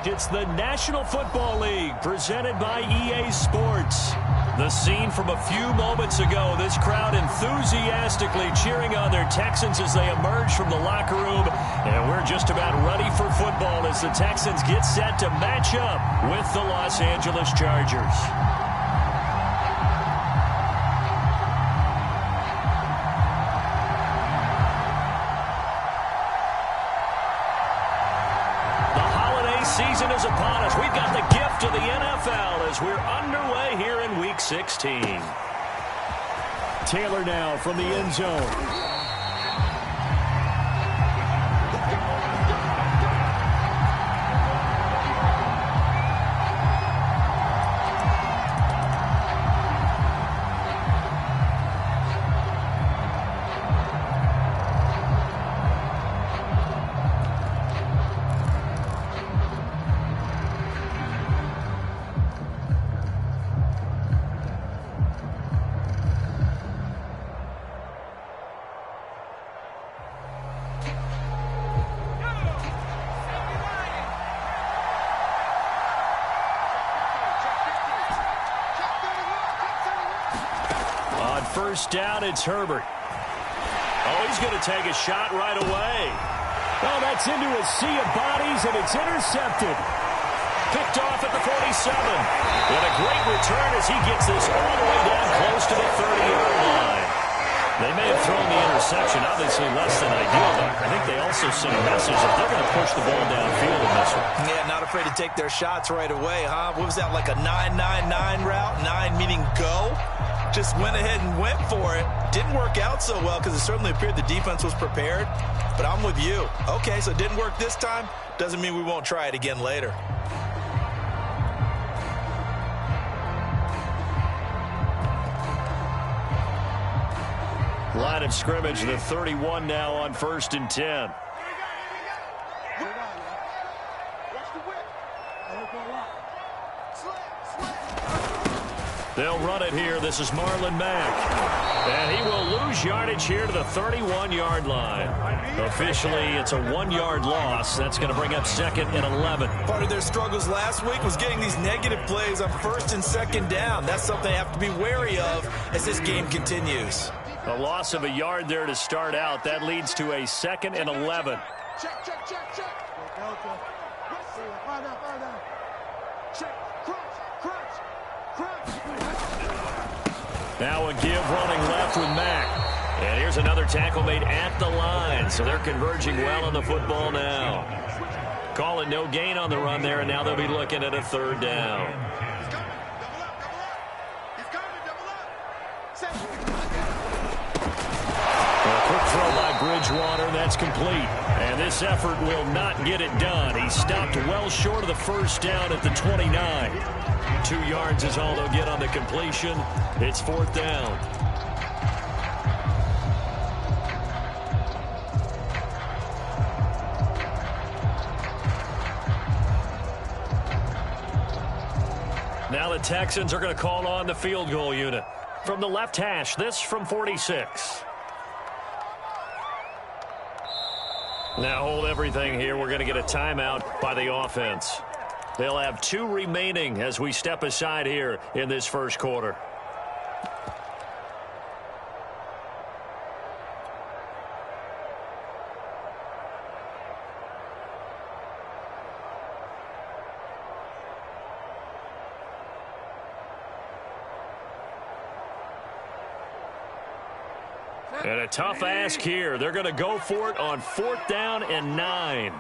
correct. It's the National Football League presented by EA Sports. The scene from a few moments ago, this crowd enthusiastically cheering on their Texans as they emerge from the locker room. And we're just about ready for football as the Texans get set to match up with the Los Angeles Chargers. Season is upon us. We've got the gift of the NFL as we're underway here in Week 16. Taylor now from the end zone. First down, it's Herbert. Oh, he's going to take a shot right away. Oh, that's into a sea of bodies, and it's intercepted. Picked off at the 47. And a great return as he gets this all the way down close to the 30-yard line. They may have thrown the interception, obviously less than ideal, but I think they also sent a message that they're going to push the ball downfield in this one. Yeah, not afraid to take their shots right away, huh? What was that, like a 9-9-9 route? 9 meaning go? Just went ahead and went for it. Didn't work out so well because it certainly appeared the defense was prepared. But I'm with you. Okay, so it didn't work this time. Doesn't mean we won't try it again later. Line of scrimmage, the 31 now on 1st and 10. They'll run it here. This is Marlon Mack. And he will lose yardage here to the 31-yard line. Officially, it's a 1-yard loss. That's going to bring up 2nd and 11. Part of their struggles last week was getting these negative plays on 1st and 2nd down. That's something they have to be wary of as this game continues. A loss of a yard there to start out. That leads to a 2nd and 11. Check. Check. Now a give running left with Mack. And here's another tackle made at the line. So they're converging well on the football now. Calling no gain on the run there, and now they'll be looking at a 3rd down. A quick throw by Bridgewater. That's complete. And this effort will not get it done. He stopped well short of the 1st down at the 29. 2 yards is all they'll get on the completion. It's 4th down. Now the Texans are going to call on the field goal unit. From the left hash, this from 46. Now hold everything here. We're going to get a timeout by the offense. They'll have 2 remaining as we step aside here in this first quarter. And a tough ask here. They're going to go for it on 4th down and 9.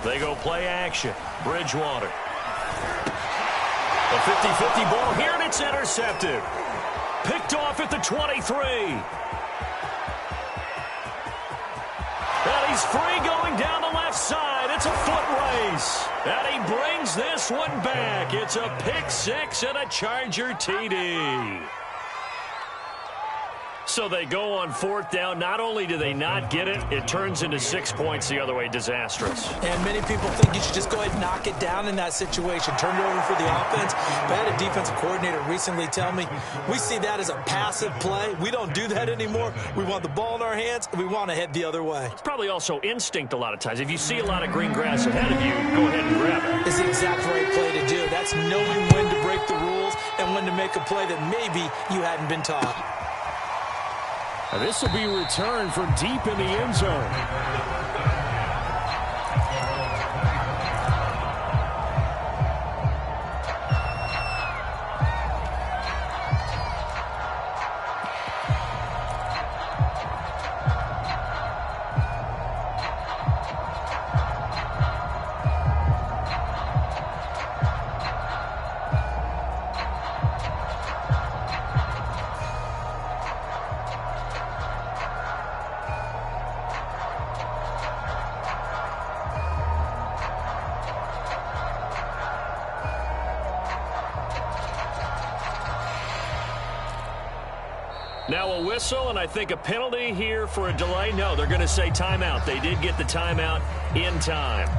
They go play action. Bridgewater. A 50-50 ball here, and it's intercepted. Picked off at the 23. And he's free going down the left side. It's a foot race. And he brings this one back. It's a pick 6 and a Charger TD. So they go on fourth down. Not only do they not get it, it turns into 6 points the other way. Disastrous. And many people think you should just go ahead and knock it down in that situation. Turn it over for the offense. But I had a defensive coordinator recently tell me, we see that as a passive play. We don't do that anymore. We want the ball in our hands, and we want to head the other way. It's probably also instinct a lot of times. If you see a lot of green grass ahead of you, go ahead and grab it. It's the exact right play to do. That's knowing when to break the rules and when to make a play that maybe you hadn't been taught. This will be returned from deep in the end zone. Now a whistle, and I think a penalty here for a delay. No, they're going to say timeout. They did get the timeout in time.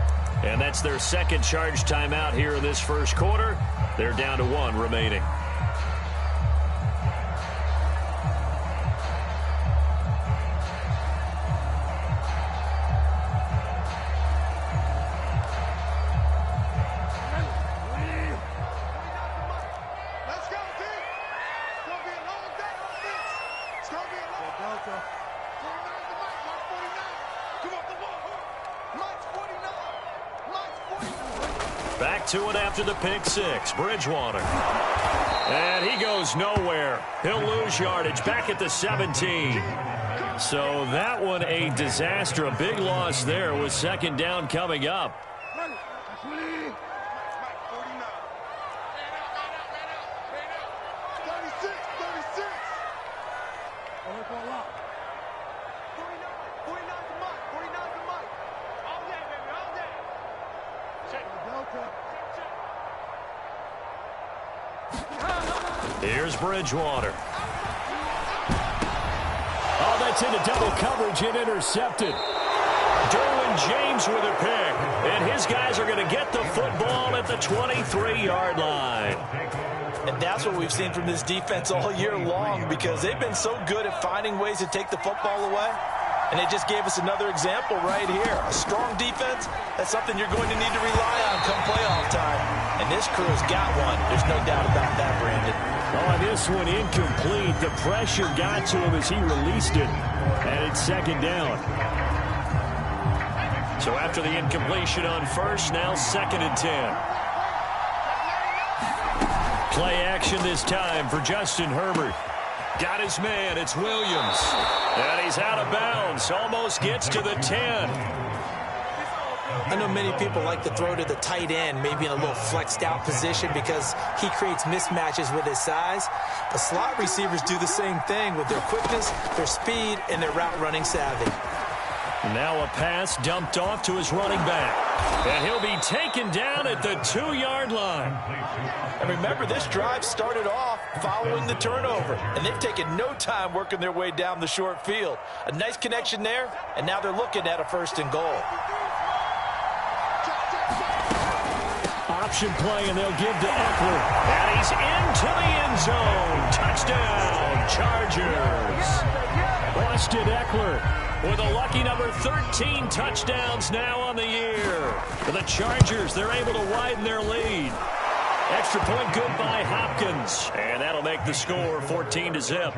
And that's their second charge timeout here in this first quarter. They're down to 1 remaining. Back to it after the pick six. Bridgewater. And he goes nowhere. He'll lose yardage back at the 17. So that one a disaster. A big loss there with second down coming up. Here's Bridgewater. Oh, that's into double coverage and intercepted. Derwin James with a pick. And his guys are going to get the football at the 23-yard line. And that's what we've seen from this defense all year long, because they've been so good at finding ways to take the football away. And they just gave us another example right here. A strong defense, that's something you're going to need to rely on come playoff time. And this crew's got one. There's no doubt about that, Brandon. Oh, this one incomplete. The pressure got to him as he released it. And it's second down. So after the incompletion on first, now 2nd and 10. Play action this time for Justin Herbert. Got his man. It's Williams. And he's out of bounds. Almost gets to the 10. I know many people like to throw to the tight end, maybe in a little flexed out position because he creates mismatches with his size. But slot receivers do the same thing with their quickness, their speed, and their route running savvy. Now a pass dumped off to his running back. And he'll be taken down at the 2-yard line. And remember, this drive started off following the turnover. And they've taken no time working their way down the short field. A nice connection there, and now they're looking at a 1st and goal. Option play, and they'll give to Eckler. And he's into the end zone. Touchdown, Chargers. Austin Eckler with a lucky number 13 touchdowns now on the year. For the Chargers, they're able to widen their lead. Extra point good by Hopkins. And that'll make the score 14-0.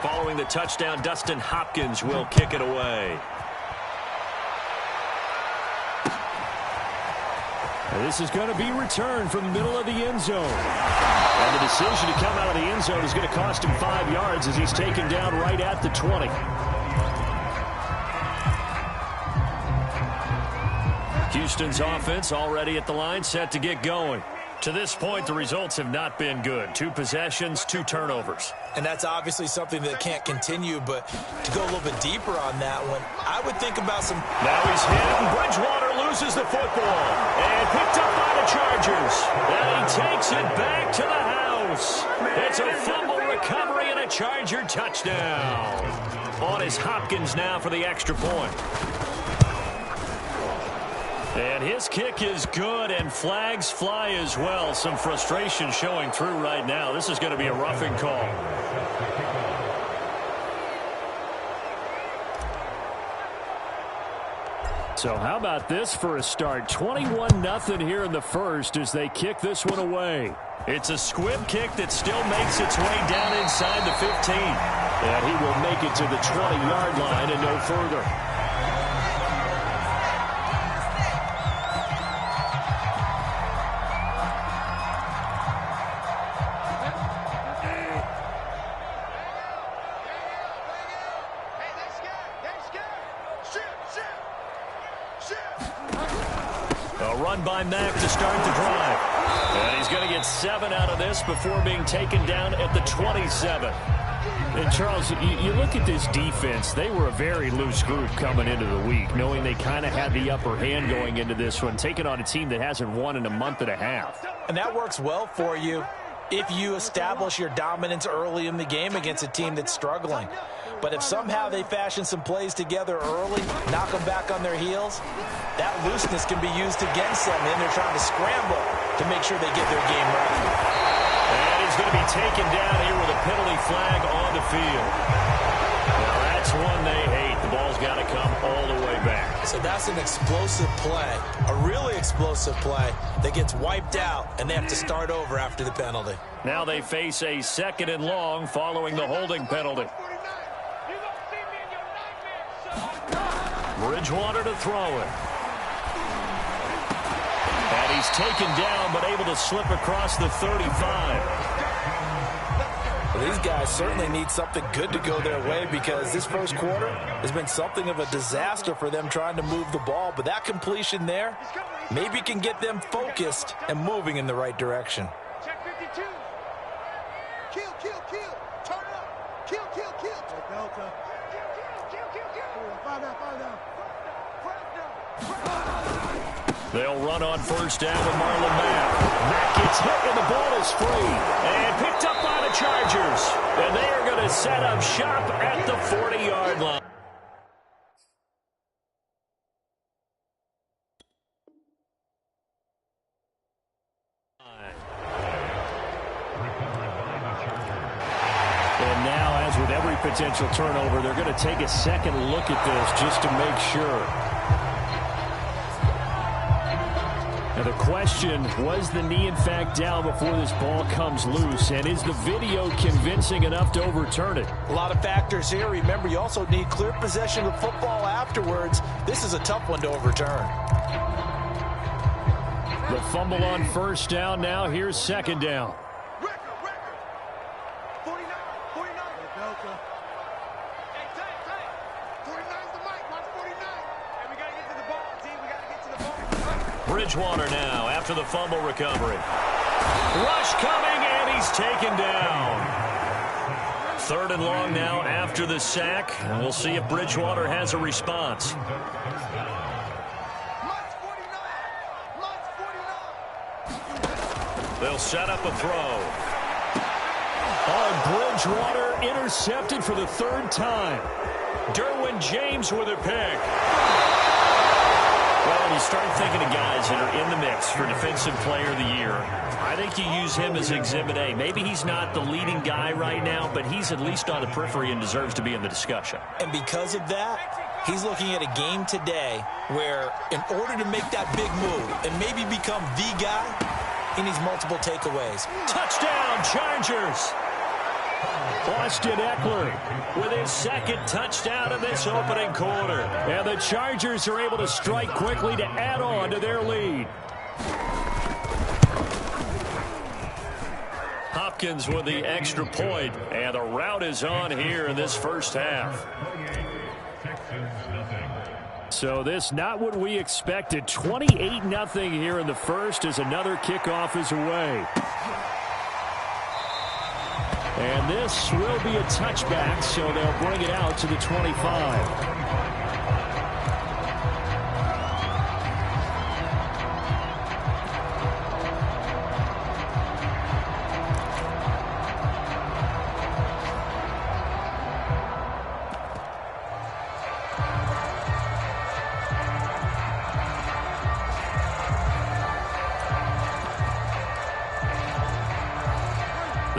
Following the touchdown, Dustin Hopkins will kick it away. And this is going to be returned from the middle of the end zone. And the decision to come out of the end zone is going to cost him 5 yards as he's taken down right at the 20. Houston's offense already at the line, set to get going. To this point, the results have not been good. 2 possessions, 2 turnovers. And that's obviously something that can't continue, but to go a little bit deeper on that one, I would think about some... Now he's hit, and Bridgewater loses the football. And picked up by the Chargers. And he takes it back to the house. close. It's a fumble recovery and a Charger touchdown. On is Hopkins now for the extra point. And his kick is good, and flags fly as well. Some frustration showing through right now. This is going to be a roughing call. So how about this for a start? 21-0 here in the first as they kick this one away. It's a squib kick that still makes its way down inside the 15. And he will make it to the 20-yard line and no further. A run by Mack to start the drive. And he's going to get 7 out of this before being taken down at the 27. And, Charles, you look at this defense. They were a very loose group coming into the week, knowing they kind of had the upper hand going into this one, taking on a team that hasn't won in a month and a half. And that works well for you if you establish your dominance early in the game against a team that's struggling. But if somehow they fashion some plays together early, knock them back on their heels, that looseness can be used against them. Then they're trying to scramble to make sure they get their game right. And he's going to be taken down here with a penalty flag on the field. Now that's one they hate. The ball's got to come all the way back. So that's an explosive play, a really explosive play that gets wiped out, and they have to start over after the penalty. Now they face a 2nd and long following the holding penalty. Bridgewater to throw it. And he's taken down, but able to slip across the 35. Well, these guys certainly need something good to go their way because this first quarter has been something of a disaster for them trying to move the ball. But that completion there maybe can get them focused and moving in the right direction. Check 52. Kill, kill, kill. Turn up. Kill, kill, kill. Delta. They'll run on first down with Marlon Mack. Mack gets hit and the ball is free. And picked up by the Chargers. And they are going to set up shop at the 40-yard line. And now, as with every potential turnover, they're going to take a second look at this just to make sure. Now the question, was the knee in fact down before this ball comes loose? And is the video convincing enough to overturn it? A lot of factors here. Remember, you also need clear possession of football afterwards. This is a tough one to overturn. The fumble on first down now. Here's 2nd down. 49. Delta. Hey, tight. 49's the mic. Watch 49. Hey, we got to get to the ball, team. We got to get to the ball. Bridgewater now after the fumble recovery. Rush coming, and he's taken down. 3rd and long now after the sack. And we'll see if Bridgewater has a response. They'll set up a throw. Bridgewater intercepted for the 3rd time. Derwin James with a pick. Well, when you start thinking of guys that are in the mix for Defensive Player of the Year, I think you use him as Exhibit A. Maybe he's not the leading guy right now, but he's at least on the periphery and deserves to be in the discussion. And because of that, he's looking at a game today where in order to make that big move and maybe become the guy, he needs multiple takeaways. Touchdown, Chargers! Austin Eckler with his 2nd touchdown of this opening quarter. And the Chargers are able to strike quickly to add on to their lead. Hopkins with the extra point, and the route is on here in this first half. So this not what we expected. 28-0 here in the first as another kickoff is away. And this will be a touchback, so they'll bring it out to the 25.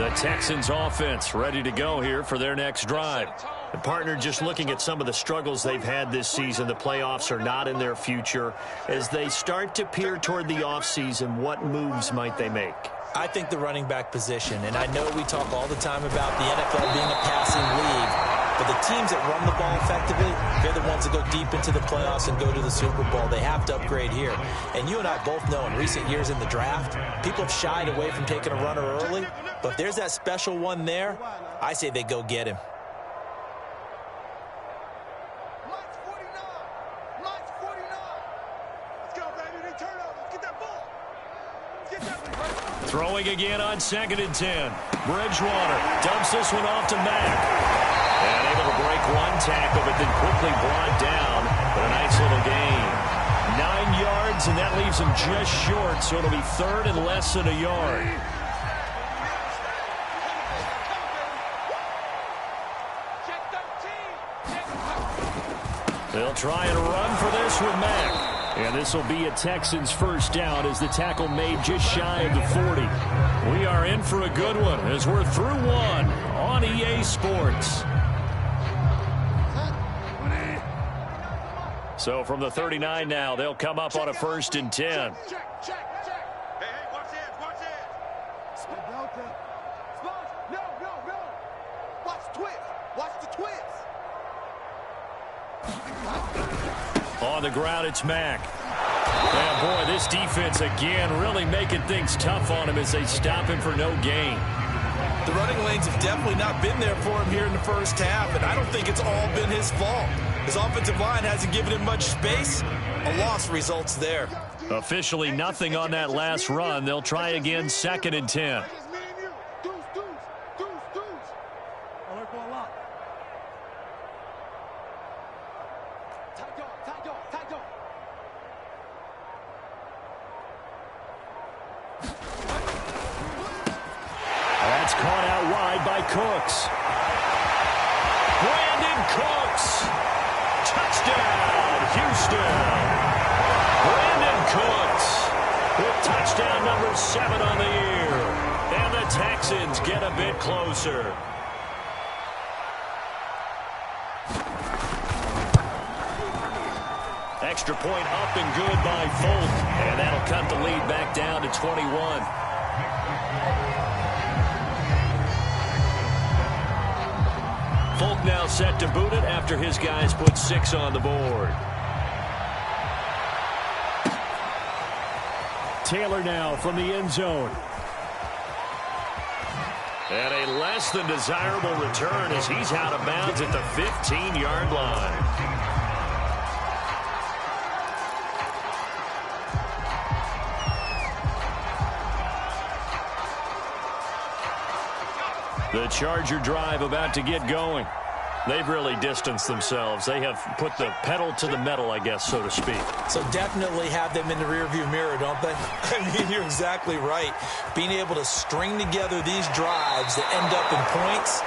The Texans offense ready to go here for their next drive. And partner, just looking at some of the struggles they've had this season, the playoffs are not in their future. As they start to peer toward the offseason, what moves might they make? I think the running back position, and I know we talk all the time about the NFL being a passing league, but the teams that run the ball effectively, they're the ones that go deep into the playoffs and go to the Super Bowl. They have to upgrade here. And you and I both know in recent years in the draft, people have shied away from taking a runner early, but if there's that special one there, I say they go get him. Throwing again on 2nd and 10. Bridgewater dumps this one off to Mack. And able to break one tackle, but then quickly brought down. But a nice little gain. 9 yards, and that leaves him just short, so it'll be 3rd and less than a yard. They'll try and run for this with Mack. And this will be a Texans first down as the tackle made just shy of the 40. We are in for a good one as we're through one on EA Sports. So from the 39 now, they'll come up on a 1st and 10. Hey, watch this, watch this. No. Watch twist. Watch the twist. On the ground, it's Mack. And boy, this defense again really making things tough on him as they stop him for no gain. The running lanes have definitely not been there for him here in the first half, and I don't think it's all been his fault. His offensive line hasn't given him much space. A loss results there. Officially nothing on that last run. They'll try again 2nd and 10. That's caught out wide by Cooks. Brandon Cooks. Touchdown, Houston. Brandon Cooks with touchdown number 7 on the year. And the Texans get a bit closer. Extra point up and good by Folk. And that'll cut the lead back down to 21. Folk now set to boot it after his guys put 6 on the board. Taylor now from the end zone. And a less than desirable return as he's out of bounds at the 15-yard line. The Charger drive about to get going. They've really distanced themselves. They have put the pedal to the metal, I guess, so to speak. So definitely have them in the rearview mirror, don't they? I mean, you're exactly right. Being able to string together these drives that end up in points,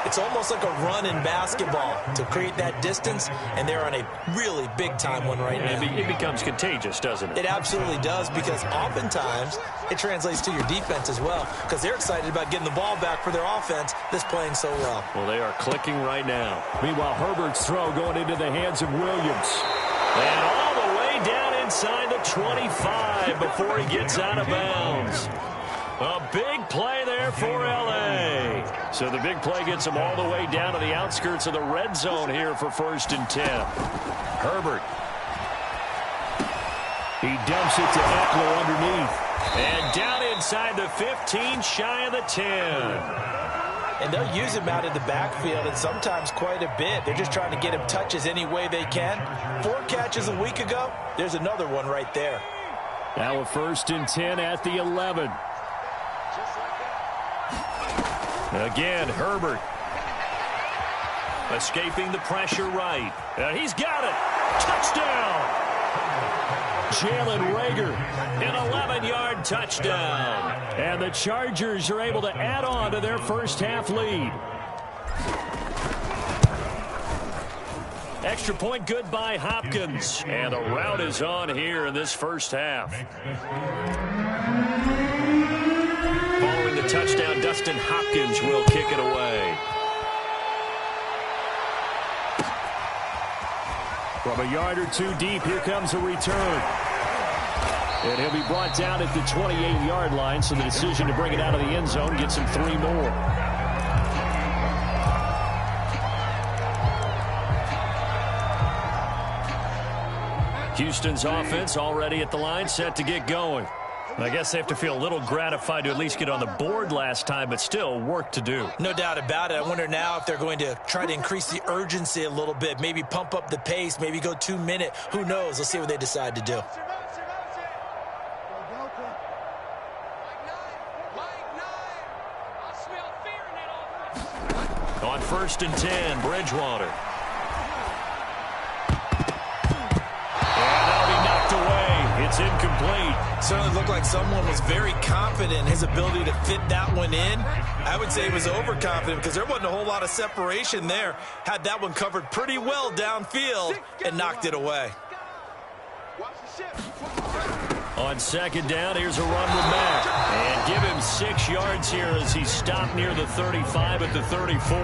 it's almost like a run in basketball to create that distance, and they're on a really big-time one right now. It becomes contagious, doesn't it? It absolutely does, because oftentimes it translates to your defense as well, because they're excited about getting the ball back for their offense that's playing so well. Well, they are clicking right now. Meanwhile, Herbert's throw going into the hands of Williams. And all the way down inside the 25 before he gets out of bounds. A big play there for L.A. So the big play gets him all the way down to the outskirts of the red zone here for 1st and 10. Herbert. He dumps it to Eckler underneath. And down inside the 15, shy of the 10. And they'll use him out in the backfield, and sometimes quite a bit. They're just trying to get him touches any way they can. 4 catches a week ago. There's another one right there. Now a 1st and 10 at the 11. Again, Herbert. Escaping the pressure right. He's got it. Touchdown. Jalen Reagor, an 11-yard touchdown. And the Chargers are able to add on to their first half lead. Extra point good by Hopkins. And the rout is on here in this first half. Following the touchdown. Dustin Hopkins will kick it away. From a yard or two deep, here comes a return. And he'll be brought down at the 28-yard line, so the decision to bring it out of the end zone gets him 3 more. Houston's offense already at the line, set to get going. I guess they have to feel a little gratified to at least get on the board last time, but still work to do. No doubt about it. I wonder now if they're going to try to increase the urgency a little bit, maybe pump up the pace, maybe go 2-minute. Who knows? Let's see what they decide to do. On 1st and 10, Bridgewater. It's incomplete. Certainly looked like someone was very confident in his ability to fit that one in. I would say he was overconfident because there wasn't a whole lot of separation there. Had that one covered pretty well downfield and knocked it away. On 2nd down, here's a run with Mack. And give him 6 yards here as he stopped near the 35 at the 34.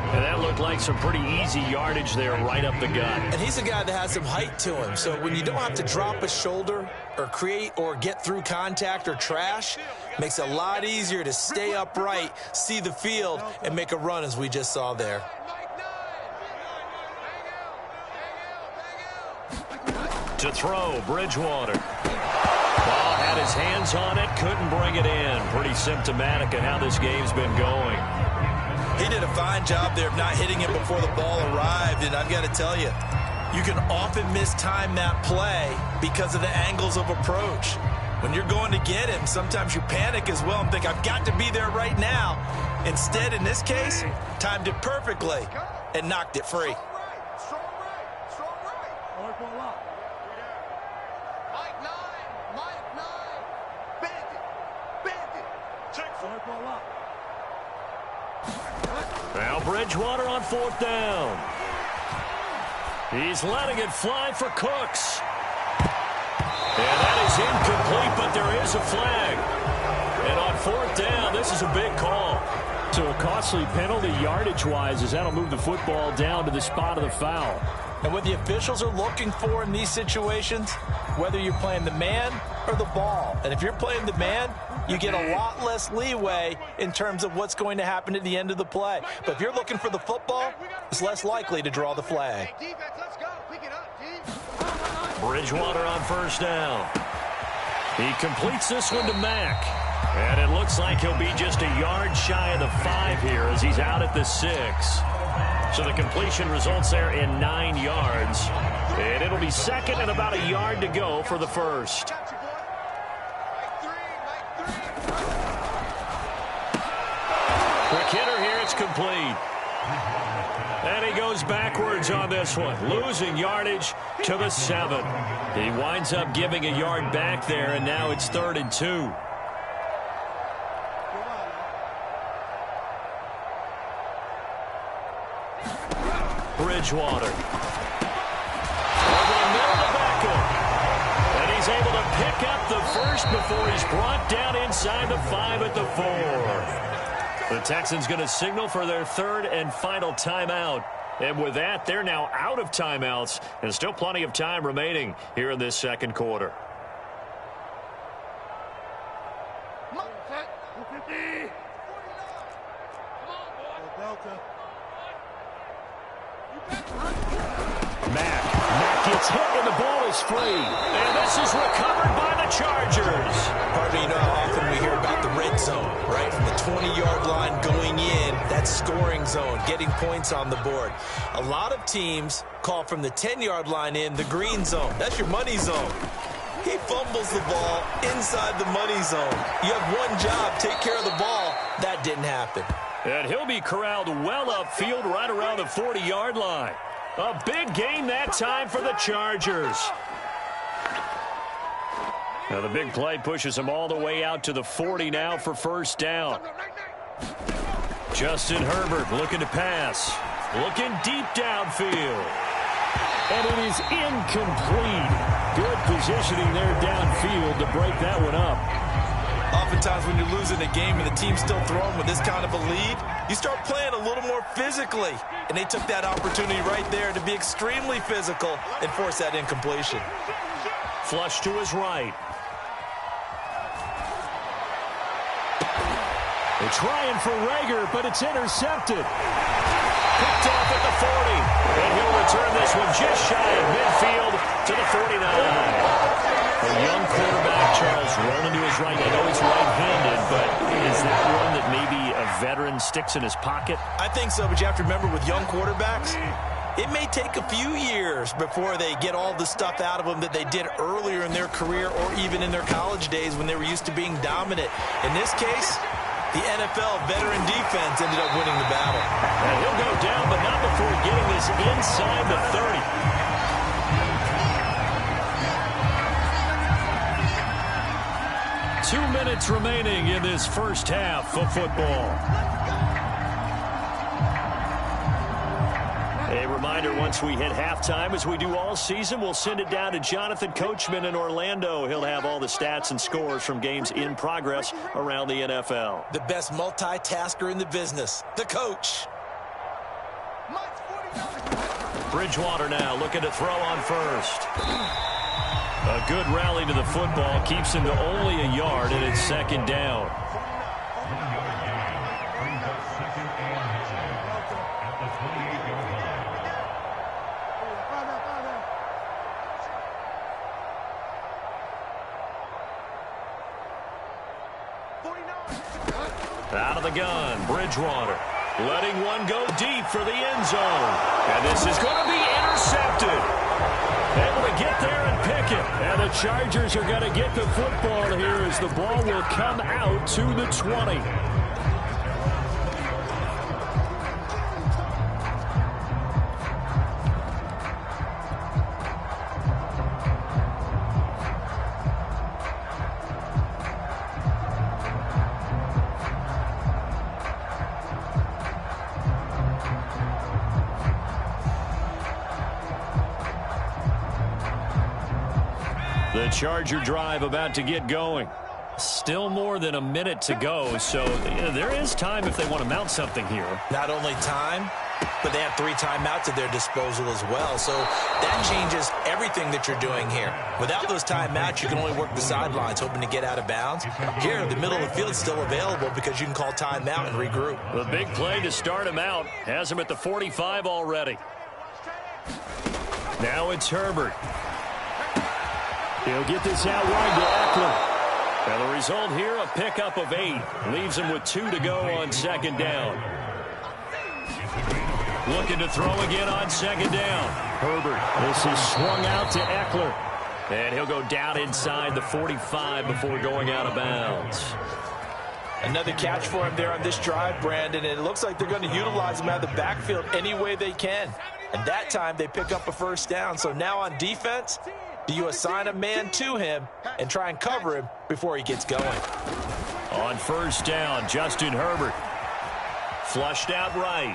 And that looked like some pretty easy yardage there right up the gut. And he's a guy that has some height to him. So when you don't have to drop a shoulder or create or get through contact or trash, makes it a lot easier to stay upright, see the field, and make a run as we just saw there. To throw, Bridgewater. Ball had his hands on it, couldn't bring it in. Pretty symptomatic of how this game's been going. He did a fine job there of not hitting him before the ball arrived, and I've got to tell you, you can often mistime that play because of the angles of approach. When you're going to get him, sometimes you panic as well and think, I've got to be there right now. Instead, in this case, timed it perfectly and knocked it free. Now Bridgewater on 4th down. He's letting it fly for Cooks. And that is incomplete, but there is a flag. And on 4th down, this is a big call. So a costly penalty yardage-wise as that'll move the football down to the spot of the foul. And what the officials are looking for in these situations, whether you're playing the man or the ball. And if you're playing the man, you get a lot less leeway in terms of what's going to happen at the end of the play. But if you're looking for the football, it's less likely to draw the flag. Bridgewater on 1st down. He completes this one to Mack. And it looks like he'll be just a yard shy of the 5 here as he's out at the 6. So the completion results there in 9 yards. And it'll be 2nd and about a yard to go for the 1st. Quick hitter here, it's complete. And he goes backwards on this one, losing yardage to the 7. He winds up giving a yard back there, and now it's 3rd and 2. Bridgewater. Over the middle to Beckham. And he's able to pick up the 1st before he's brought down inside the 5 at the 4. The Texans going to signal for their 3rd and final timeout. And with that, they're now out of timeouts and still plenty of time remaining here in this 2nd quarter. Mack gets hit and the ball is free. And this is recovered by the Chargers. Harvey, you know how often we hear about the red zone, right? From the 20-yard line going in, that scoring zone, getting points on the board. A lot of teams call from the 10-yard line in the green zone. That's your money zone. He fumbles the ball inside the money zone. You have one job, take care of the ball. That didn't happen. And he'll be corralled well upfield right around the 40-yard line. A big gain that time for the Chargers. Now the big play pushes him all the way out to the 40 now for 1st down. Justin Herbert looking to pass. Looking deep downfield. And it is incomplete. Good positioning there downfield to break that one up. oftentimes when you're losing a game and the team's still throwing with this kind of a lead, you start playing a little more physically. And they took that opportunity right there to be extremely physical and force that incompletion. Flush to his right. They're trying for Rager, but it's intercepted. Picked off at the 40. And he'll return this one just shy of midfield to the 49. A young quarterback, Charles, rolling to his right. I know he's right-handed, but is that one that maybe a veteran sticks in his pocket? I think so, but you have to remember with young quarterbacks, it may take a few years before they get all the stuff out of them that they did earlier in their career or even in their college days when they were used to being dominant. In this case, the NFL veteran defense ended up winning the battle. And he'll go down, but not before getting this inside the 30. 2 minutes remaining in this first half of football. A reminder, once we hit halftime, as we do all season, we'll send it down to Jonathan Coachman in Orlando. He'll have all the stats and scores from games in progress around the NFL. The best multitasker in the business, the coach. Bridgewater now looking to throw on first. A good rally to the football keeps him to only a yard, and it's second down. Out of the gun, Bridgewater. Letting one go deep for the end zone. And this is going to be intercepted. Able to get there and pick it. And the Chargers are going to get the football here as the ball will come out to the 20. The Charger drive about to get going. Still more than a minute to go, so there is time if they want to mount something here. Not only time, but they have 3 timeouts at their disposal as well, so that changes everything that you're doing here. Without those timeouts, you can only work the sidelines, hoping to get out of bounds. Here, the middle of the field is still available because you can call timeout and regroup. The big play to start him out has him at the 45 already. Now it's Herbert. He'll get this out wide to Eckler. And the result here, a pickup of 8. Leaves him with 2 to go on second down. Looking to throw again on second down. Herbert. This is swung out to Eckler. And he'll go down inside the 45 before going out of bounds. Another catch for him there on this drive, Brandon, and it looks like they're going to utilize him out of the backfield any way they can. And that time they pick up a first down. So now on defense, do you assign a man to him and try and cover him before he gets going? On first down, Justin Herbert. Flushed out right.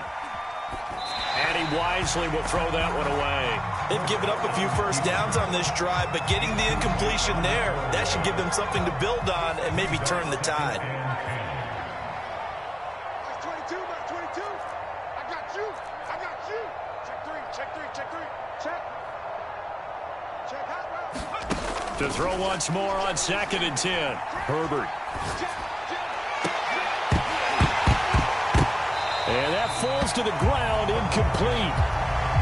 And he wisely will throw that one away. They've given up a few first downs on this drive, but getting the incompletion there, that should give them something to build on and maybe turn the tide. 22, 22. I got you. I got you. Check 3, check 3, check 3. Check. Check hot route. To throw once more on second and 10. Herbert. And that falls to the ground, incomplete.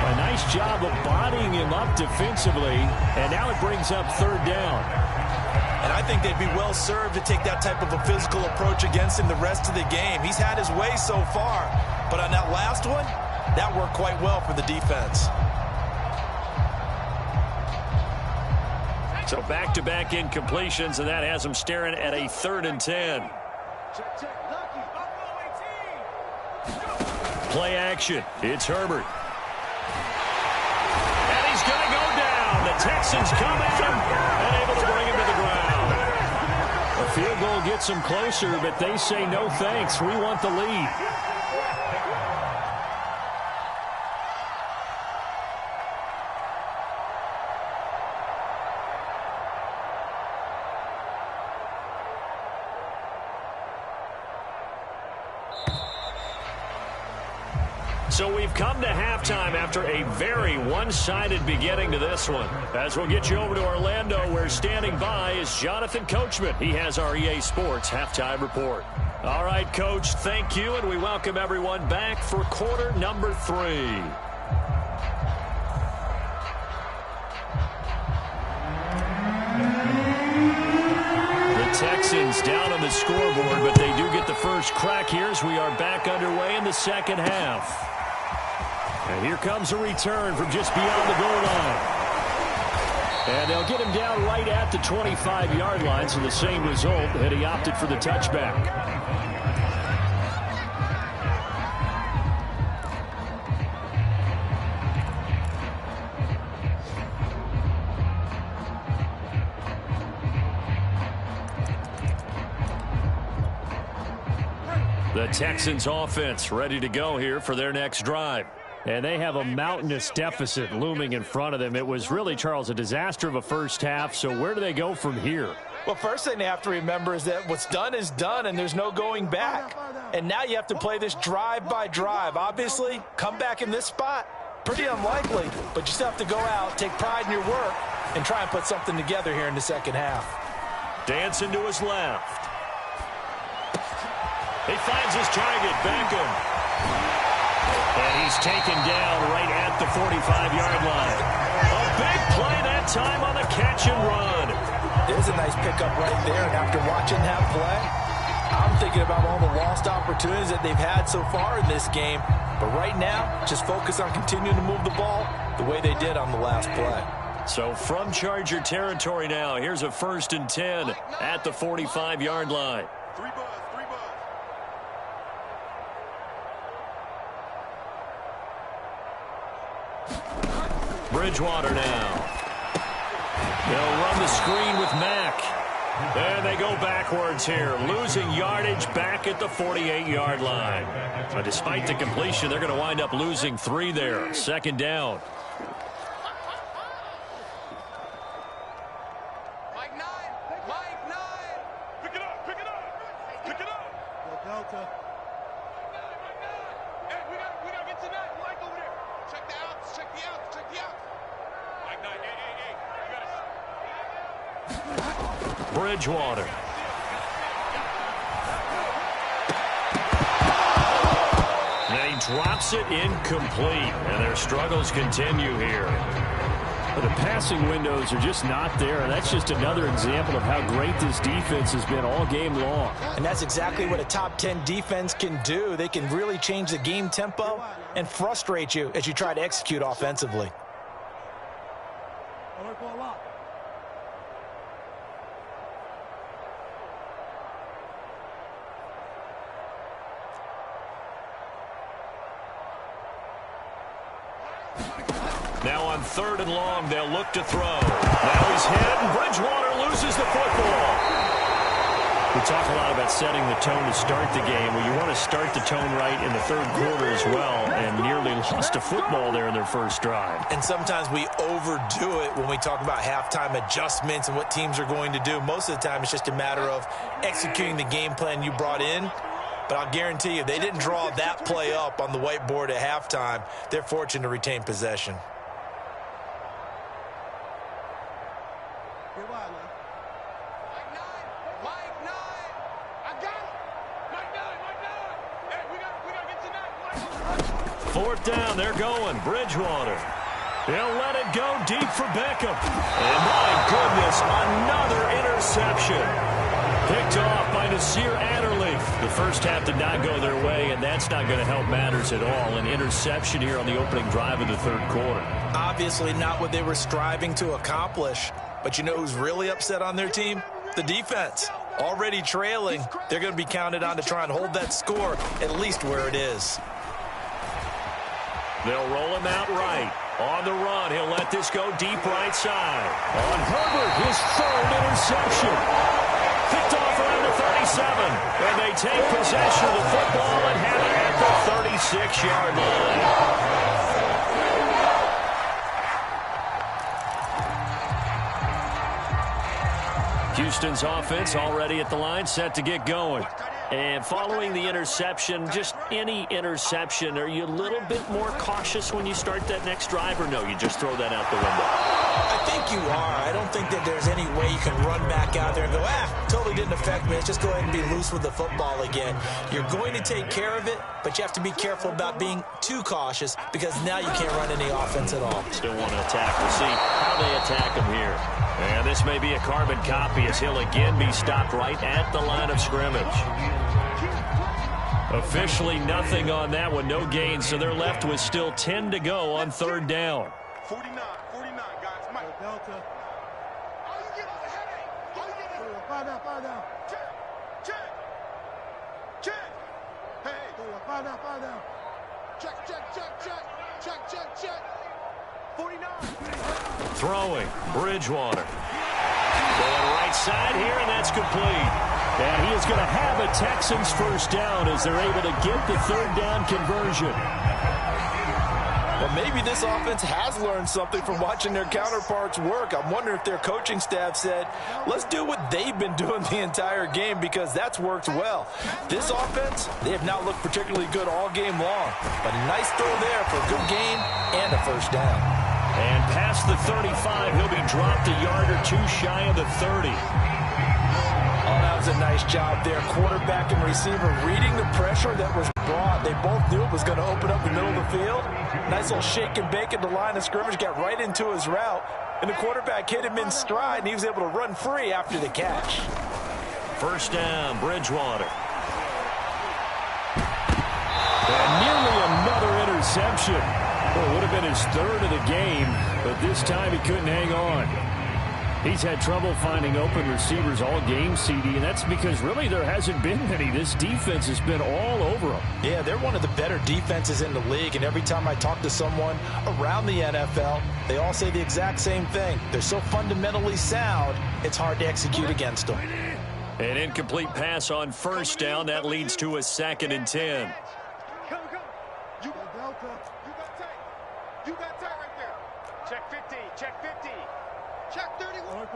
A nice job of bodying him up defensively, and now it brings up third down. And I think they'd be well served to take that type of a physical approach against him the rest of the game. He's had his way so far, but on that last one, that worked quite well for the defense. So back-to-back incompletions, and that has him staring at a 3rd and 10. Check, check. Lucky. Play action. It's Herbert. And he's going to go down. The Texans come at him and able to bring him to the ground. A field goal gets them closer, but they say no thanks. We want the lead. So we've come to halftime after a very one-sided beginning to this one. As we'll get you over to Orlando, where standing by is Jonathan Coachman. He has our EA Sports halftime report. All right, Coach, thank you, and we welcome everyone back for quarter number 3. The Texans down on the scoreboard, but they do get the first crack here as we are back underway in the second half. And here comes a return from just beyond the goal line. And they'll get him down right at the 25-yard line, so the same result, and he opted for the touchback. The Texans offense ready to go here for their next drive. And they have a mountainous deficit looming in front of them. It was really, Charles, a disaster of a first half. So where do they go from here? Well, first thing they have to remember is that what's done is done, and there's no going back. And now you have to play this drive by drive. Obviously, come back in this spot, pretty unlikely. But you still have to go out, take pride in your work, and try and put something together here in the second half. Dancing to his left. He finds his target, Beckham. And he's taken down right at the 45-yard line. A big play that time on the catch and run. There's a nice pickup right there, and after watching that play, I'm thinking about all the lost opportunities that they've had so far in this game. But right now, just focus on continuing to move the ball the way they did on the last play. So from Charger territory now, here's a 1st and 10 at the 45-yard line. Bridgewater now. They'll run the screen with Mack. And they go backwards here, losing yardage back at the 48-yard line. But despite the completion, they're going to wind up losing 3 there. 2nd down. Mike 9. Pick it up. Pick it up. Go Delta. Hey, we got to get to that. Mike over there. Check the outs. Check the outs. Mike 9. Hey. You got to... Bridgewater. And he drops it incomplete. And their struggles continue here. The passing windows are just not there. That's just another example of how great this defense has been all game long. And that's exactly what a top 10 defense can do. They can really change the game tempo and frustrate you as you try to execute offensively. Now on 3rd and long, they'll look to throw. Now he's hit, and Bridgewater loses the football. We talk a lot about setting the tone to start the game. Well, you want to start the tone right in the 3rd quarter as well, and nearly lost a football there in their first drive. And sometimes we overdo it when we talk about halftime adjustments and what teams are going to do. Most of the time, it's just a matter of executing the game plan you brought in. But I'll guarantee you, if they didn't draw that play up on the whiteboard at halftime, they're fortunate to retain possession. Mike 9. I got it. Mike 9. Hey, we got to get to that. 4th down, they're going. Bridgewater. They'll let it go deep for Beckham. And my goodness, another interception. Picked off by Nasir Adderley. The first half did not go their way, and that's not going to help matters at all. An interception here on the opening drive of the 3rd quarter. Obviously not what they were striving to accomplish. But you know who's really upset on their team? The defense. Already trailing. They're going to be counted on to try and hold that score at least where it is. They'll roll him out right. On the run, he'll let this go deep right side. On Herbert, his 3rd interception. Picked off around the 37. And they take possession of the football and have it at the 36-yard line. Houston's offense already at the line, set to get going. And following the interception, just any interception, are you a little bit more cautious when you start that next drive, or no, you just throw that out the window? I think you are. I don't think that there's any way you can run back out there and go, totally didn't affect me. Let's just go ahead and be loose with the football again. You're going to take care of it, but you have to be careful about being too cautious because now you can't run any offense at all. Still want to attack. We'll see how they attack him here. And this may be a carbon copy as he'll again be stopped right at the line of scrimmage. Officially nothing on that one, no gain, so they're left with still 10 to go on third down. 49, guys. Mike. Delta. All you get is a headache. All you get is five down. Check. Hey. Five down. Check. 49. Throwing, Bridgewater. Going right side here, and that's complete. And he is going to have a Texans first down as they're able to get the third down conversion. Well, maybe this offense has learned something from watching their counterparts work. I'm wondering if their coaching staff said, let's do what they've been doing the entire game because that's worked well. This offense, they have not looked particularly good all game long. But a nice throw there for a good gain and a first down. And past the 35, he'll be dropped a yard or two shy of the 30. Oh, that was a nice job there. Quarterback and receiver reading the pressure that was brought. They both knew it was going to open up the middle of the field. Nice little shake and bake at the line of scrimmage. Got right into his route. And the quarterback hit him in stride, and he was able to run free after the catch. First down, Bridgewater. And nearly another interception. Well, it would have been his third of the game, but this time he couldn't hang on. He's had trouble finding open receivers all game, CD, and that's because really there hasn't been many. This defense has been all over them. Yeah, they're one of the better defenses in the league, and every time I talk to someone around the NFL, they all say the exact same thing. They're so fundamentally sound, it's hard to execute against them. An incomplete pass on first down. That leads to a 2nd and 10. You got tight right there. Check 50. Check 31.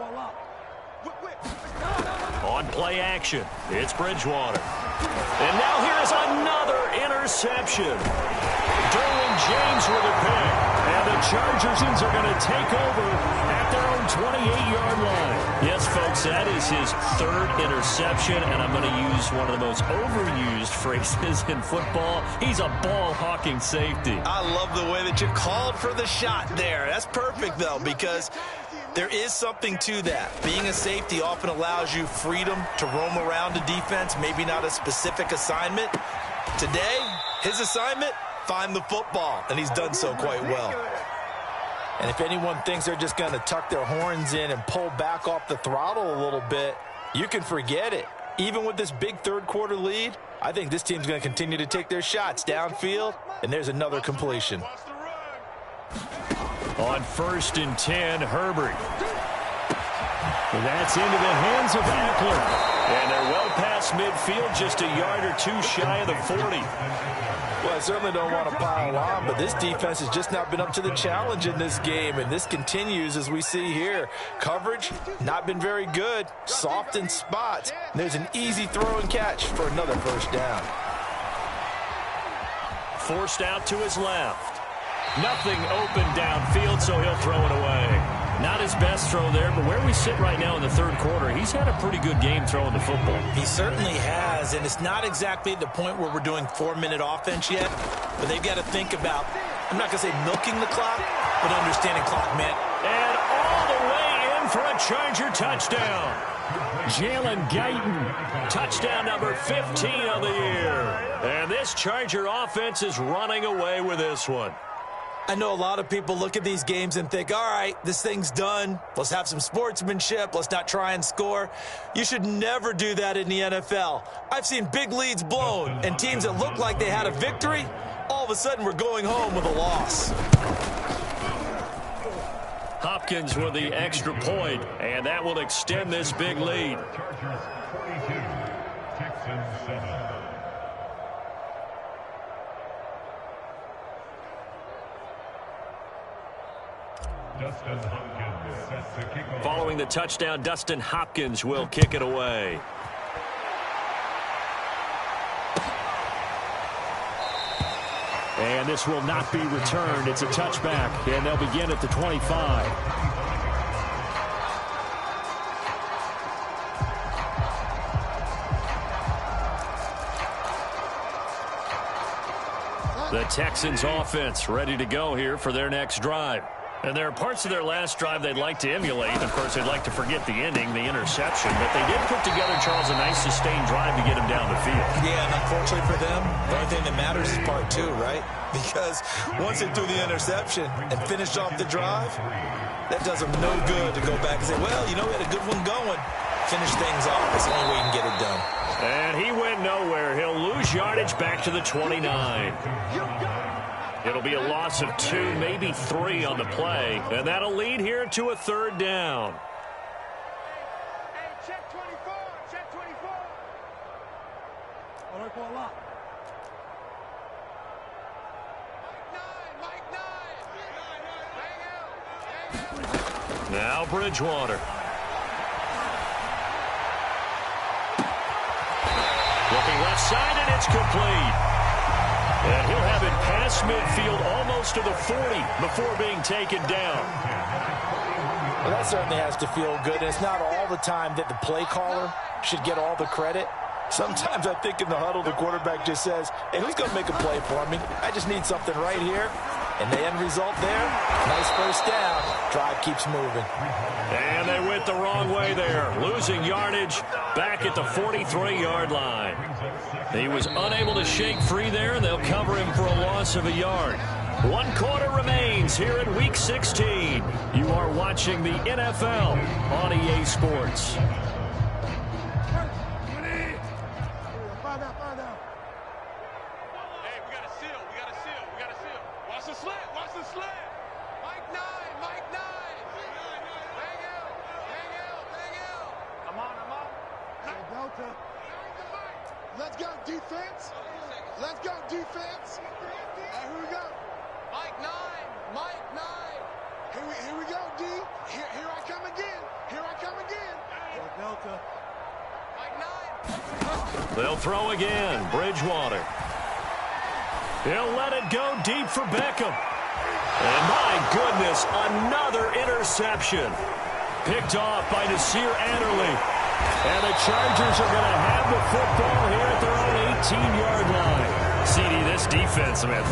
On play action, it's Bridgewater. And now here is another interception. Derwin James with a pick. And the Chargers are going to take over at their own 28-yard line. Yes, folks, that is his third interception, and I'm going to use one of the most overused phrases in football. He's a ball-hawking safety. I love the way that you called for the shot there. That's perfect, though, because there is something to that. Being a safety often allows you freedom to roam around a defense, maybe not a specific assignment. Today, his assignment, find the football, and he's done so quite well. And if anyone thinks they're just going to tuck their horns in and pull back off the throttle a little bit, you can forget it. Even with this big third-quarter lead, I think this team's going to continue to take their shots downfield, and there's another completion. On 1st and 10, Herbert. And that's into the hands of Eckler. And they're well past midfield, just a yard or two shy of the 40. Well, I certainly don't want to pile on, but this defense has just not been up to the challenge in this game, and this continues as we see here. Coverage, not been very good, soft in spots. And there's an easy throw and catch for another first down. Forced out to his left. Nothing open downfield, so he'll throw it away. Not his best throw there, but where we sit right now in the third quarter, he's had a pretty good game throwing the football. He certainly has, and it's not exactly the point where we're doing 4-minute offense yet, but they've got to think about, I'm not going to say milking the clock, but understanding clock, man. And all the way in for a Charger touchdown. Jalen Guyton, touchdown number 15 of the year. And this Charger offense is running away with this one. I know a lot of people look at these games and think, all right, this thing's done. Let's have some sportsmanship. Let's not try and score. You should never do that in the NFL. I've seen big leads blown, and teams that look like they had a victory, all of a sudden we're going home with a loss. Hopkins with the extra point, and that will extend this big lead. Following the touchdown, Dustin Hopkins will kick it away. And this will not be returned. It's a touchback, and they'll begin at the 25. The Texans offense ready to go here for their next drive. And there are parts of their last drive they'd like to emulate. Of course, they'd like to forget the ending, the interception. But they did put together, Charles, a nice sustained drive to get him down the field. Yeah, and unfortunately for them, the only thing that matters is part two, right? Because once they threw the interception and finished off the drive, that does them no good to go back and say, well, you know, we had a good one going. Finish things off. That's the only way you can get it done. And he went nowhere. He'll lose yardage back to the 29. It'll be a loss of 2, maybe 3 on the play. And that'll lead here to a third down. Hey, check 24. Check 24. Alert for a lot. Mike 9. Bang out. Now Bridgewater. Looking left side, and it's complete. And he'll have it past midfield almost to the 40 before being taken down. Well, that certainly has to feel good. And it's not all the time that the play caller should get all the credit. Sometimes I think in the huddle, the quarterback just says, hey, who's going to make a play for me? I just need something right here. And the end result there, nice first down. Drive keeps moving. And they went the wrong way there, losing yardage back at the 43-yard line. He was unable to shake free there, and they'll cover him for a loss of a yard. 1 quarter remains here in Week 16. You are watching the NFL on EA Sports. Find out. Hey, we got a seal. Watch the slant. Mike 9. Bang out. I'm on. Delta. Let's go, defense. Hey, here we go. Mike 9. Here we go, D. Here I come again. Delta. Mike 9. They'll throw again. Bridgewater. He'll let it go deep for Beckham. And my goodness, another interception. Picked off by Nasir Adderley. And the Chargers are going to have the football here at their own 18-yard line. CD, this defense, man,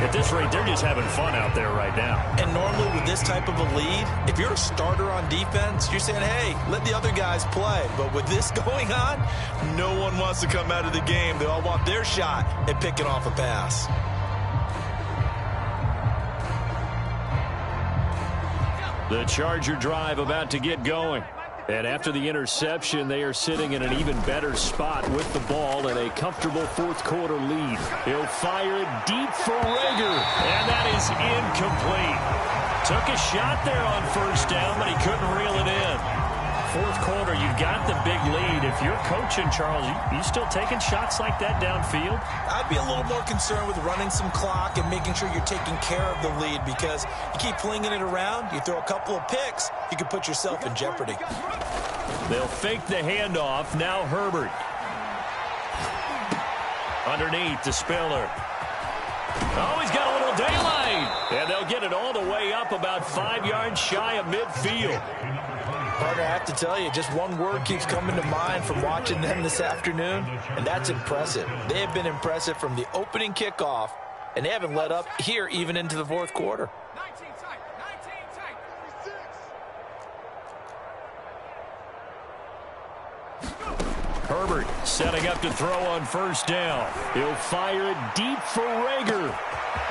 at this rate, they're just having fun out there right now. And normally with this type of a lead, if you're a starter on defense, you're saying, hey, let the other guys play. But with this going on, no one wants to come out of the game. They all want their shot at picking off a pass. The Charger drive about to get going. And after the interception, they are sitting in an even better spot with the ball and a comfortable fourth-quarter lead. He'll fire it deep for Rager, and that is incomplete. Took a shot there on first down, but he couldn't reel it in. Fourth quarter, you've got the big lead. If you're coaching, Charles, you still taking shots like that downfield? I'd be a little more concerned with running some clock and making sure you're taking care of the lead, because you keep flinging it around, you throw a couple of picks, you can put yourself in jeopardy. They'll fake the handoff. Now Herbert. Underneath to Spiller. Oh, he's got a little daylight. And they'll get it all the way up about 5 yards shy of midfield. Partner, I have to tell you, just one word keeps coming to mind from watching them this afternoon, and that's impressive. They have been impressive from the opening kickoff, and they haven't let up here even into the fourth quarter. 19 tight. 36. Herbert setting up to throw on first down. He'll fire it deep for Rager.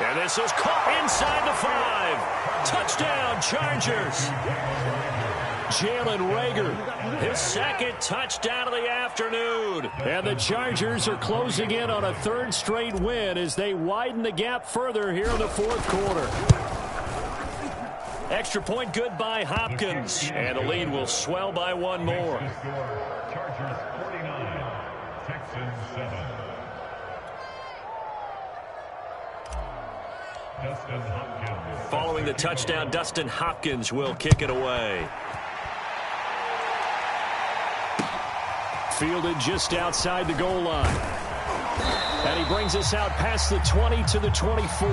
And this is caught inside the 5. Touchdown, Chargers. Jalen Rager, his second touchdown of the afternoon. And the Chargers are closing in on a third straight win as they widen the gap further here in the fourth quarter. Extra point good by Hopkins. And the lead will swell by one more. Chargers 49, Texans 7. Dustin Hopkins. Following the touchdown, Dustin Hopkins will kick it away. Fielded just outside the goal line. And he brings us out past the 20 to the 24.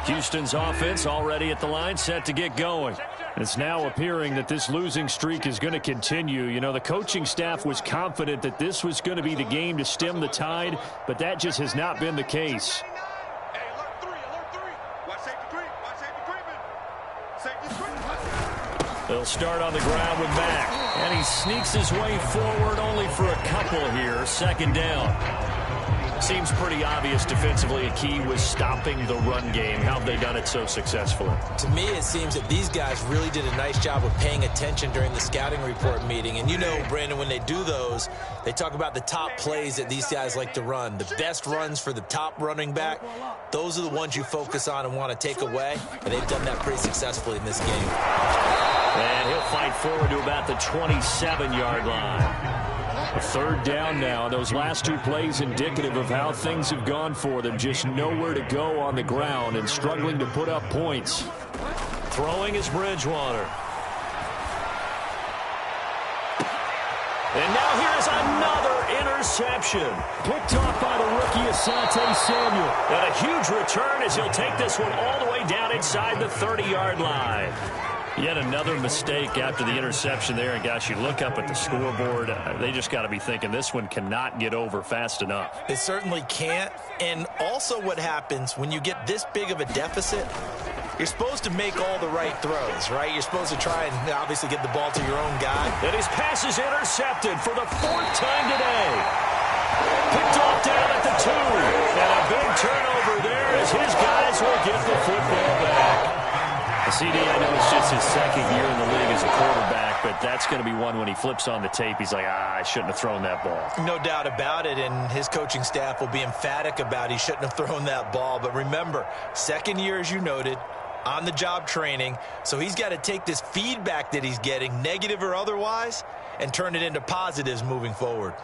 Houston's offense already at the line, set to get going. It's now appearing that this losing streak is going to continue. You know, the coaching staff was confident that this was going to be the game to stem the tide, but that just has not been the case. Hey, alert three. Watch safety treatment. They'll start on the ground with Mack. And he sneaks his way forward only for a couple here. Second down. Seems pretty obvious defensively a key was stopping the run game. How have they done it so successfully? To me, it seems that these guys really did a nice job of paying attention during the scouting report meeting. And you know, Brandon, when they do those, they talk about the top plays that these guys like to run. The best runs for the top running back, those are the ones you focus on and want to take away. And they've done that pretty successfully in this game. And he'll fight forward to about the 27-yard line. A third down now. Those last two plays indicative of how things have gone for them. Just nowhere to go on the ground and struggling to put up points. Throwing is Bridgewater. And now here's another interception. Picked off by the rookie Asante Samuel. And a huge return as he'll take this one all the way down inside the 30-yard line. Yet another mistake after the interception there. And, gosh, you look up at the scoreboard, they just got to be thinking this one cannot get over fast enough. It certainly can't. And also what happens when you get this big of a deficit, you're supposed to make all the right throws, right? You're supposed to try and obviously get the ball to your own guy. And his pass is intercepted for the fourth time today. Picked off down at the 2. And a big turnover there as his guys will get the football back. CD, I know it's just his second year in the league as a quarterback, but that's going to be one when he flips on the tape, he's like, I shouldn't have thrown that ball. No doubt about it, and his coaching staff will be emphatic about he shouldn't have thrown that ball. But remember, second year, as you noted, on-the-job training, so he's got to take this feedback that he's getting, negative or otherwise, and turn it into positives moving forward.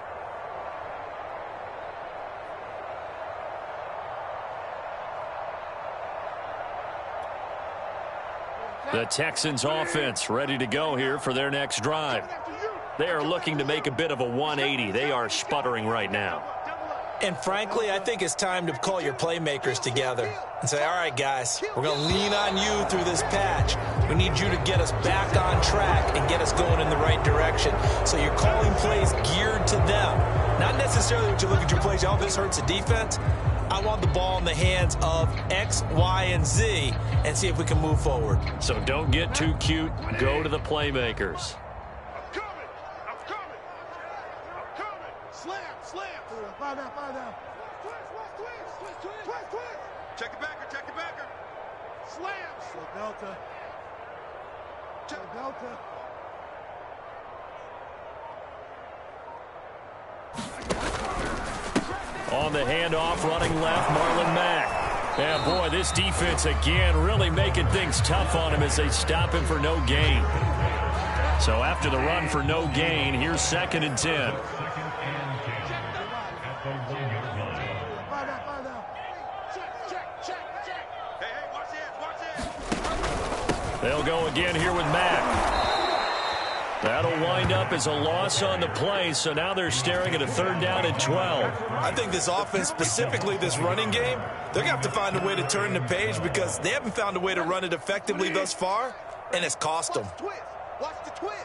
The Texans offense ready to go here for their next drive. They are looking to make a bit of a 180. They are sputtering right now. And frankly, I think it's time to call your playmakers together and say, all right, guys, we're going to lean on you through this patch. We need you to get us back on track and get us going in the right direction. So you're calling plays geared to them. Not necessarily when you look at your plays, oh, this hurts the defense. I want the ball in the hands of X, Y, and Z and see if we can move forward. So don't get too cute. Go to the playmakers. I'm coming. Slam. Find out. Twist. Check the backer. Slam. Delta. Check Delta. On the handoff, running left, Marlon Mack. And boy, this defense again really making things tough on him as they stop him for no gain. So after the run for no gain, here's 2nd and 10. Hey, watch this. They'll go again here with Mack. That'll wind up as a loss on the play, so now they're staring at a 3rd down and 12. I think this offense, specifically this running game, they're going to have to find a way to turn the page because they haven't found a way to run it effectively thus far, and it's cost them. Watch the twist.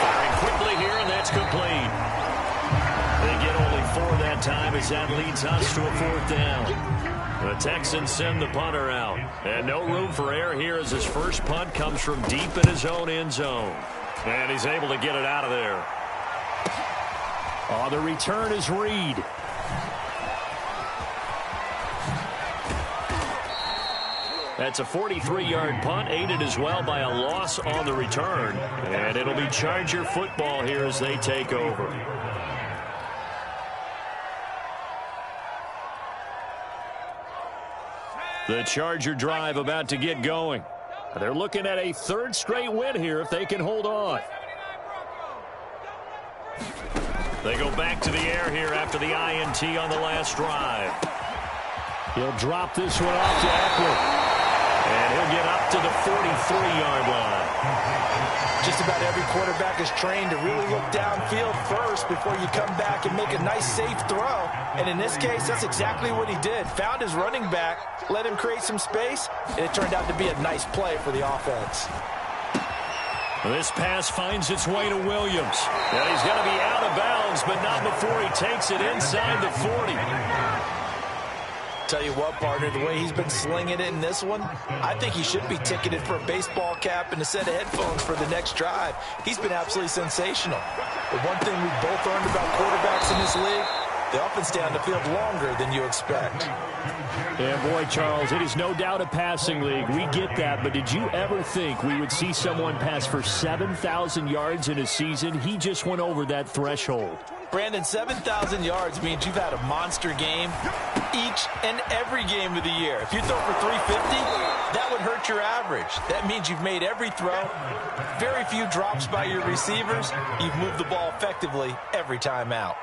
Firing quickly here, and that's complete. They get only 4 that time as that leads us to a 4th down. The Texans send the punter out. And no room for error here as his first punt comes from deep in his own end zone. And he's able to get it out of there. The return is Reed. That's a 43-yard punt, aided as well by a loss on the return. And it'll be Charger football here as they take over. The Charger drive about to get going. They're looking at a 3rd straight win here if they can hold on. They go back to the air here after the INT on the last drive. He'll drop this one off to Eckler. And he'll get up to the 43-yard line. Just about every quarterback is trained to really look downfield first before you come back and make a nice, safe throw. And in this case, that's exactly what he did. Found his running back, let him create some space, and it turned out to be a nice play for the offense. This pass finds its way to Williams. And he's going to be out of bounds, but not before he takes it inside the 40. Tell you what, partner, the way he's been slinging it in this one, I think he should be ticketed for a baseball cap and a set of headphones for the next drive. He's been absolutely sensational. But one thing we've both learned about quarterbacks in this league, they often stay on the field longer than you expect. Yeah, boy, Charles, it is no doubt a passing league. We get that, but did you ever think we would see someone pass for 7,000 yards in a season? He just went over that threshold. Brandon, 7,000 yards means you've had a monster game each and every game of the year. If you throw for 350, that would hurt your average. That means you've made every throw, very few drops by your receivers. You've moved the ball effectively every time out.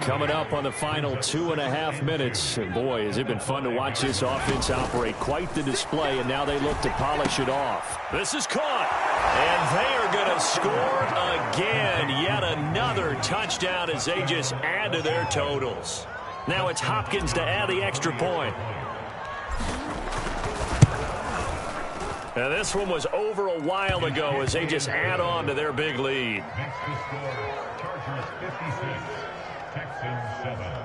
Coming up on the final 2.5 minutes, and boy, has it been fun to watch this offense operate. Quite the display, and now they look to polish it off. This is caught, and they are going to score again. Yet another touchdown as they just add to their totals. Now it's Hopkins to add the extra point. Now this one was over a while ago as they just add on to their big lead. Next to score, Chargers 56, Texans 7.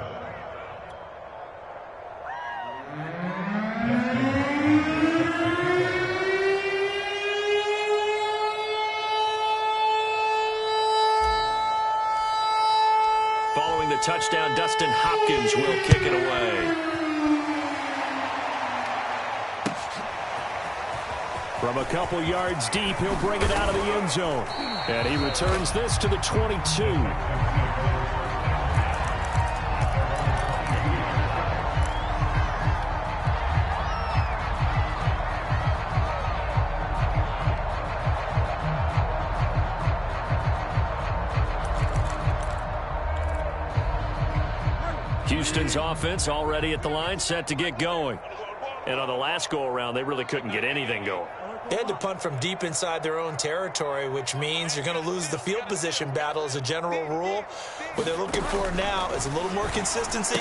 Following the touchdown, Dustin Hopkins will kick it away. From a couple yards deep, he'll bring it out of the end zone. And he returns this to the 22. Houston's offense already at the line, set to get going. And on the last go-around, they really couldn't get anything going. They had to punt from deep inside their own territory, which means you're going to lose the field position battle as a general rule. What they're looking for now is a little more consistency,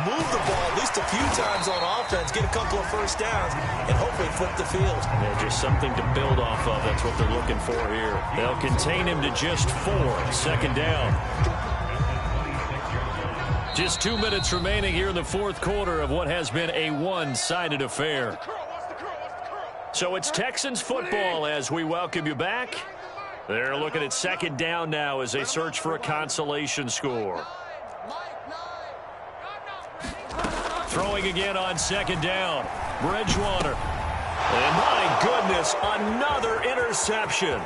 move the ball at least a few times on offense, get a couple of first downs, and hopefully flip the field. Yeah, just something to build off of. That's what they're looking for here. They'll contain him to just 4. Second down. Just 2 minutes remaining here in the fourth quarter of what has been a one-sided affair. So it's Texans football as we welcome you back. They're looking at second down now as they search for a consolation score. Throwing again on second down. Bridgewater. And my goodness, another interception.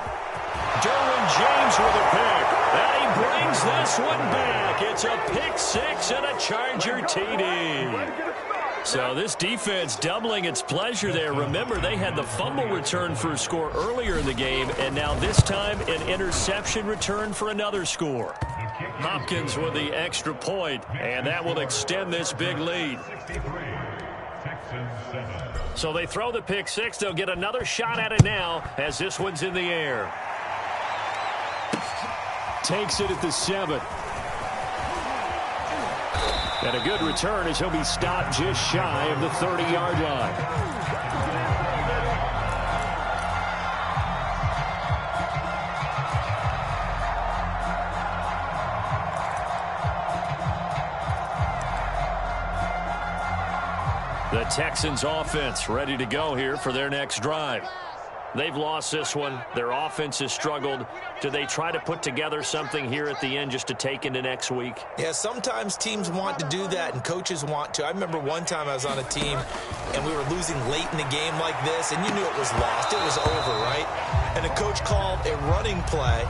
Derwin James with a pick. And he brings this one back. It's a pick six and a Charger TD. So this defense doubling its pleasure there. Remember, they had the fumble return for a score earlier in the game, and now this time an interception return for another score. Hopkins with the extra point, and that will extend this big lead. So they throw the pick six. They'll get another shot at it now as this one's in the air. Takes it at the 7. And a good return as he'll be stopped just shy of the 30-yard line. The Texans offense ready to go here for their next drive. They've lost this one. Their offense has struggled. Do they try to put together something here at the end just to take into next week? Yeah, sometimes teams want to do that and coaches want to. I remember one time I was on a team and we were losing late in the game like this, and you knew it was lost. It was over, right? And the coach called a running play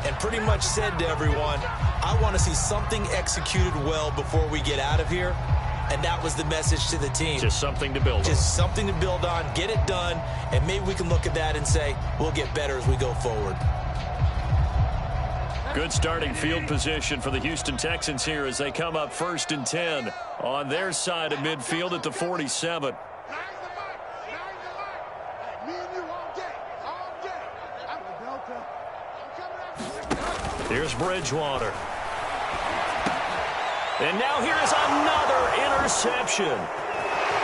and pretty much said to everyone, I want to see something executed well before we get out of here. And that was the message to the team. Just something to build on. Just something to build on, get it done, and maybe we can look at that and say, we'll get better as we go forward. Good starting field position for the Houston Texans here as they come up 1st and 10 on their side of midfield at the 47. Here's Bridgewater. And now here is another interception.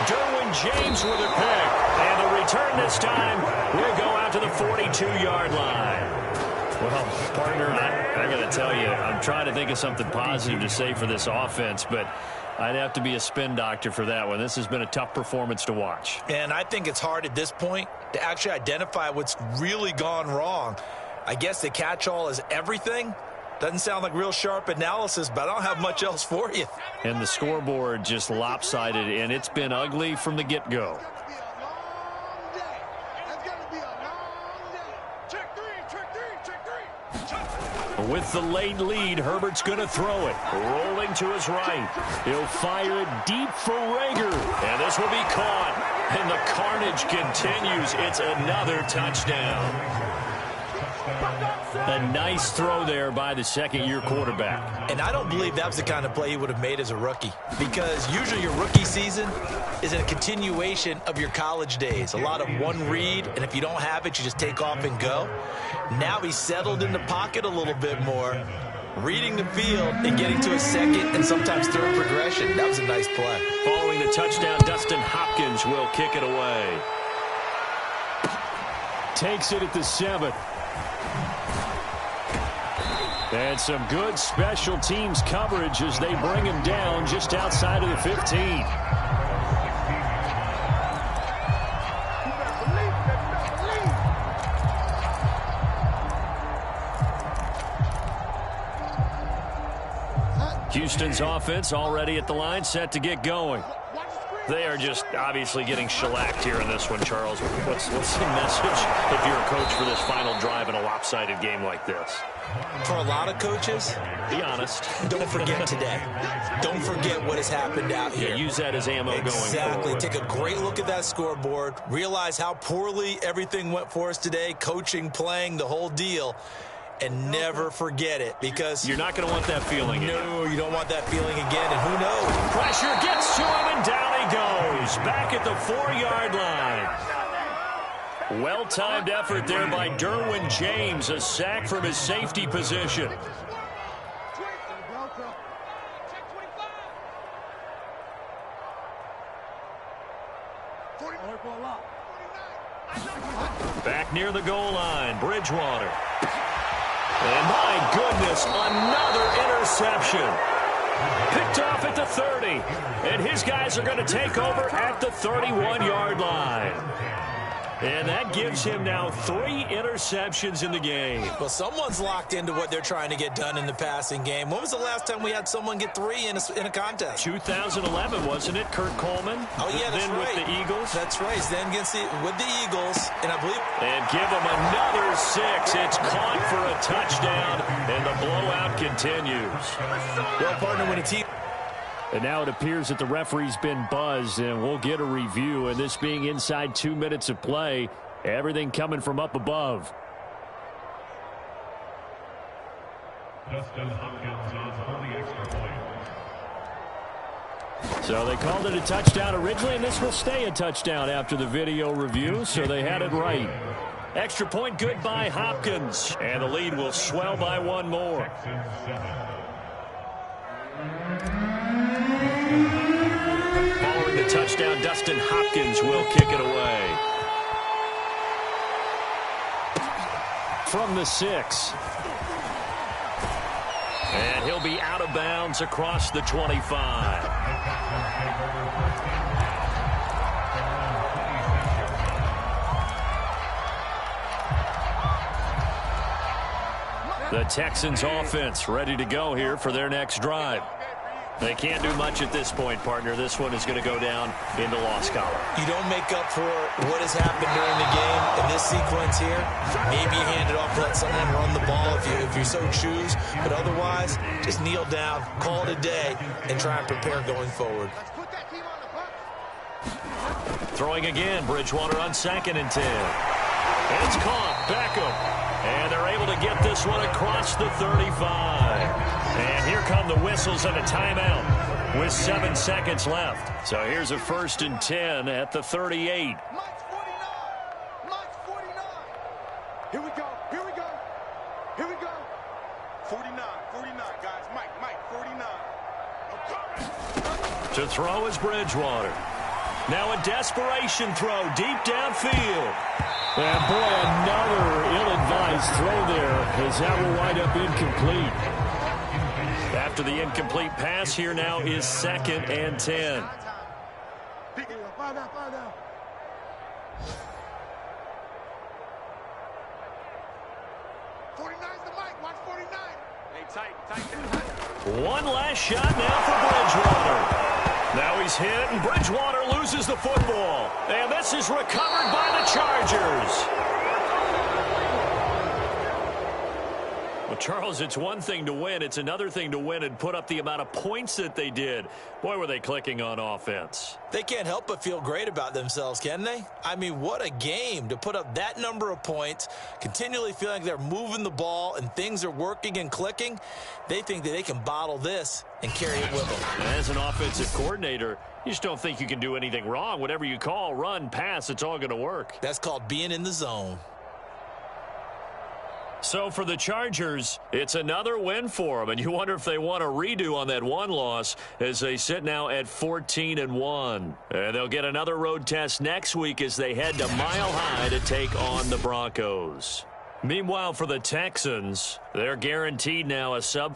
Derwin James with a pick. And the return this time will go out to the 42-yard line. Well, partner, I got to tell you, I'm trying to think of something positive to say for this offense, but I'd have to be a spin doctor for that one. This has been a tough performance to watch. And I think it's hard at this point to actually identify what's really gone wrong. I guess the catch-all is everything. Doesn't sound like real sharp analysis, but I don't have much else for you. And the scoreboard just lopsided, and it's been ugly from the get-go. With the late lead, Herbert's going to throw it. Rolling to his right. He'll fire it deep for Rager. And this will be caught. And the carnage continues. It's another touchdown. A nice throw there by the second-year quarterback. And I don't believe that was the kind of play he would have made as a rookie, because usually your rookie season is a continuation of your college days. A lot of one read, and if you don't have it, you just take off and go. Now he's settled in the pocket a little bit more, reading the field and getting to a second and sometimes third progression. That was a nice play. Following the touchdown, Dustin Hopkins will kick it away. Takes it at the 7. And some good special teams coverage as they bring him down just outside of the 15. Houston's offense already at the line, set to get going. They are just obviously getting shellacked here in this one, Charles. What's the message if you're a coach for this final drive in a lopsided game like this? For a lot of coaches, be honest. Don't forget today. Don't forget what has happened out here. Yeah, use that as ammo going forward. Exactly. Take a great look at that scoreboard. Realize how poorly everything went for us today. Coaching, playing, the whole deal. And never forget it, because you're not going to want that feeling again. No, you don't want that feeling again, and who knows? Pressure gets to him, and down he goes. Back at the 4-yard line. Well-timed effort there by Derwin James. A sack from his safety position. Back near the goal line, Bridgewater. And my goodness, another interception. Picked off at the 30. And his guys are going to take over at the 31-yard line. And that gives him now 3 interceptions in the game. Well, someone's locked into what they're trying to get done in the passing game. When was the last time we had someone get 3 in a contest? 2011, wasn't it? Kurt Coleman? Oh, yeah, that's then right. With the Eagles? That's right. Then with the Eagles, and I believe... And give him another 6. It's caught for a touchdown, and the blowout continues. Well, partner, when a team... And now it appears that the referee's been buzzed, and we'll get a review. And this being inside 2 minutes of play, everything coming from up above. Dustin Hopkins on the extra point. So they called it a touchdown originally, and this will stay a touchdown after the video review, so they had it right. Extra point good by Hopkins, and the lead will swell by 1 more. Following the touchdown, Dustin Hopkins will kick it away. From the 6. And he'll be out of bounds across the 25. The Texans offense ready to go here for their next drive. They can't do much at this point, partner. This one is going to go down in the loss column. You don't make up for what has happened during the game in this sequence here. Maybe you hand it off, let someone run the ball if you so choose. But otherwise, just kneel down, call it a day, and try and prepare going forward. Throwing again, Bridgewater on 2nd and 10. And it's caught, Beckham. And they're able to get this one across the 35. And here come the whistles and a timeout. with 7 seconds left. So here's a 1st and 10 at the 38. Mike's 49. Mike's 49. Here we go. Here we go. Here we go. 49. 49, guys. Mike, 49. I'm coming. To throw is Bridgewater. Now a desperation throw deep downfield. And boy, another ill-advised throw there as that will wind up incomplete. After the incomplete pass, here now is 2nd and 10. Pick it up. Find out. 49's the Mike. Watch 49. Hey, tight. One last shot now for Bridgewater. Now he's hit, and Bridgewater loses the football. And this is recovered by the Chargers. Well, Charles, it's one thing to win. It's another thing to win and put up the amount of points that they did. Boy, were they clicking on offense. They can't help but feel great about themselves, can they? I mean, what a game to put up that number of points, continually feeling like they're moving the ball and things are working and clicking. They think that they can bottle this and carry it with them. As an offensive coordinator, you just don't think you can do anything wrong. Whatever you call, run, pass, it's all going to work. That's called being in the zone. So for the Chargers, it's another win for them, and you wonder if they want a redo on that one loss as they sit now at 14-1. And they'll get another road test next week as they head to Mile High to take on the Broncos. Meanwhile, for the Texans, they're guaranteed now a sub